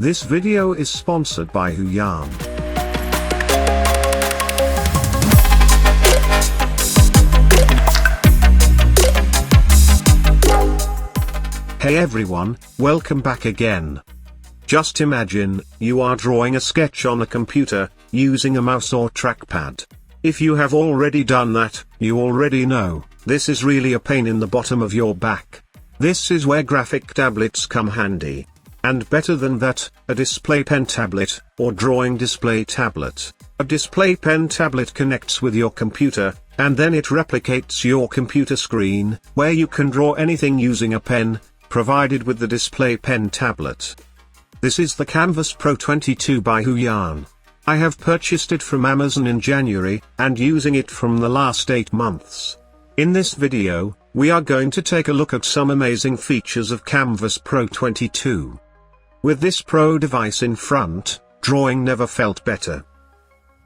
This video is sponsored by Huion. Hey everyone, welcome back again. Just imagine, you are drawing a sketch on a computer, using a mouse or trackpad. If you have already done that, you already know, this is really a pain in the bottom of your back. This is where graphic tablets come handy. And better than that, a display pen tablet, or drawing display tablet. A display pen tablet connects with your computer, and then it replicates your computer screen, where you can draw anything using a pen, provided with the display pen tablet. This is the Kamvas Pro 22 by Huion. I have purchased it from Amazon in January, and using it from the last 8 months. In this video, we are going to take a look at some amazing features of Kamvas Pro 22. With this Pro device in front, drawing never felt better.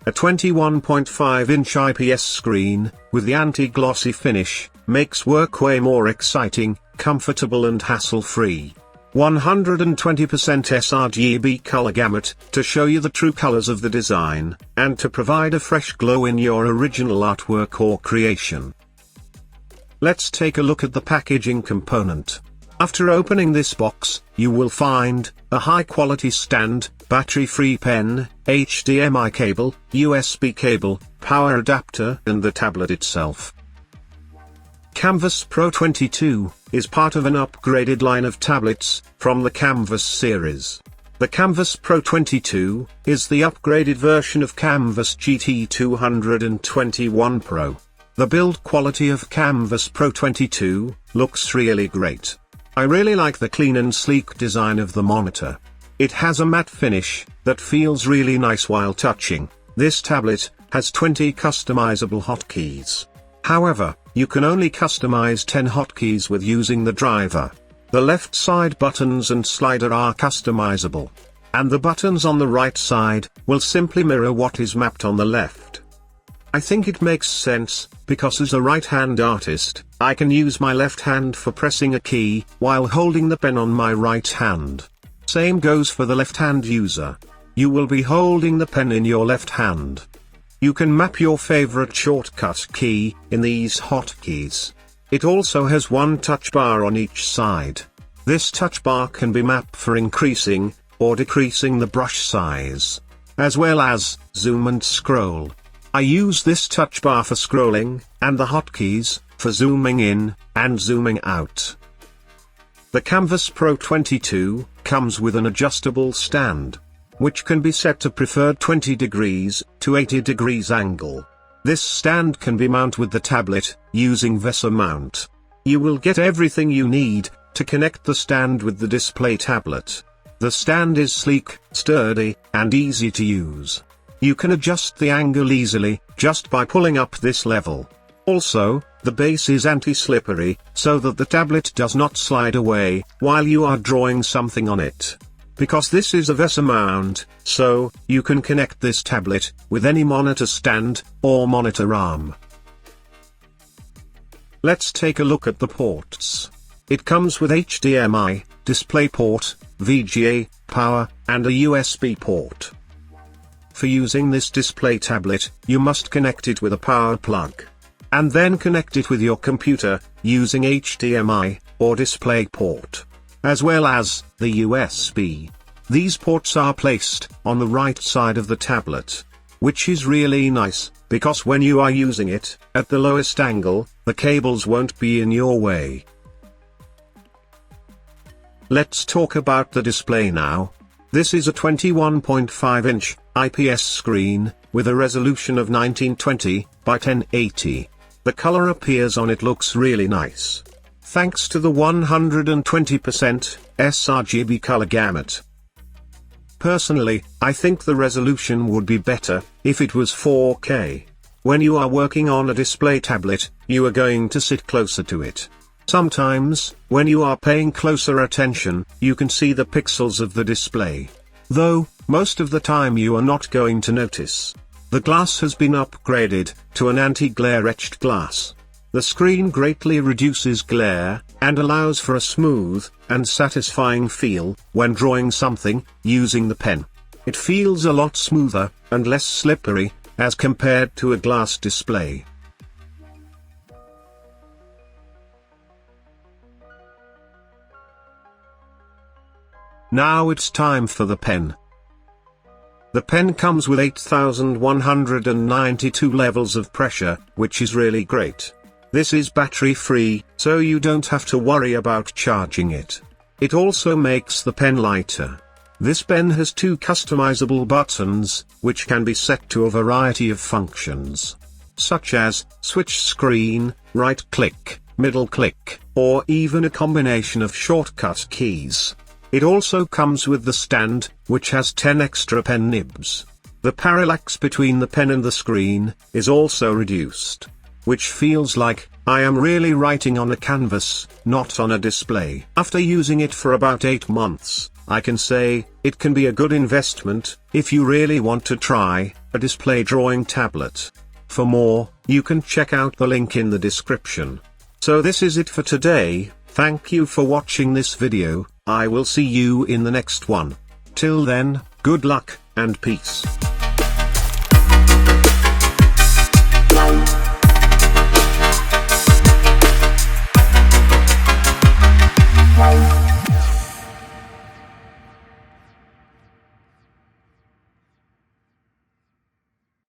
A 21.5-inch IPS screen, with the anti-glossy finish, makes work way more exciting, comfortable and hassle-free. 120% sRGB color gamut, to show you the true colors of the design, and to provide a fresh glow in your original artwork or creation. Let's take a look at the packaging component. After opening this box, you will find a high-quality stand, battery-free pen, HDMI cable, USB cable, power adapter, and the tablet itself. Kamvas Pro 22 is part of an upgraded line of tablets from the Kamvas series. The Kamvas Pro 22 is the upgraded version of Kamvas GT 221 Pro. The build quality of Kamvas Pro 22 looks really great. I really like the clean and sleek design of the monitor. It has a matte finish that feels really nice while touching. This tablet has 20 customizable hotkeys. However, you can only customize 10 hotkeys with using the driver. The left side buttons and slider are customizable. And the buttons on the right side will simply mirror what is mapped on the left. I think it makes sense, because as a right-hand artist, I can use my left hand for pressing a key, while holding the pen on my right hand. Same goes for the left-hand user. You will be holding the pen in your left hand. You can map your favorite shortcut key in these hotkeys. It also has one touch bar on each side. This touch bar can be mapped for increasing or decreasing the brush size, as well as zoom and scroll. I use this touch bar for scrolling, and the hotkeys for zooming in and zooming out. The Kamvas Pro 22 comes with an adjustable stand, which can be set to preferred 20 degrees to 80 degrees angle. This stand can be mounted with the tablet, using VESA mount. You will get everything you need to connect the stand with the display tablet. The stand is sleek, sturdy, and easy to use. You can adjust the angle easily, just by pulling up this level. Also, the base is anti-slippery, so that the tablet does not slide away while you are drawing something on it. Because this is a VESA mount, so you can connect this tablet with any monitor stand or monitor arm. Let's take a look at the ports. It comes with HDMI, DisplayPort, VGA, power, and a USB port. For using this display tablet, you must connect it with a power plug. And then connect it with your computer, using HDMI, or DisplayPort. As well as the USB. These ports are placed on the right side of the tablet, which is really nice, because when you are using it at the lowest angle, the cables won't be in your way. Let's talk about the display now. This is a 21.5-inch IPS screen with a resolution of 1920 by 1080. The color appears on it looks really nice, thanks to the 120% sRGB color gamut. Personally, I think the resolution would be better if it was 4K. When you are working on a display tablet, you are going to sit closer to it. Sometimes, when you are paying closer attention, you can see the pixels of the display. Though, most of the time you are not going to notice. The glass has been upgraded to an anti-glare etched glass. The screen greatly reduces glare, and allows for a smooth and satisfying feel when drawing something using the pen. It feels a lot smoother and less slippery as compared to a glass display. Now it's time for the pen. The pen comes with 8192 levels of pressure, which is really great. This is battery free, so you don't have to worry about charging it. It also makes the pen lighter. This pen has 2 customizable buttons, which can be set to a variety of functions, such as switch screen, right click, middle click, or even a combination of shortcut keys. It also comes with the stand, which has 10 extra pen nibs. The parallax between the pen and the screen is also reduced, which feels like I am really writing on a canvas, not on a display. After using it for about 8 months, I can say it can be a good investment if you really want to try a display drawing tablet. For more, you can check out the link in the description. So this is it for today. Thank you for watching this video. I will see you in the next one. Till then, good luck and peace.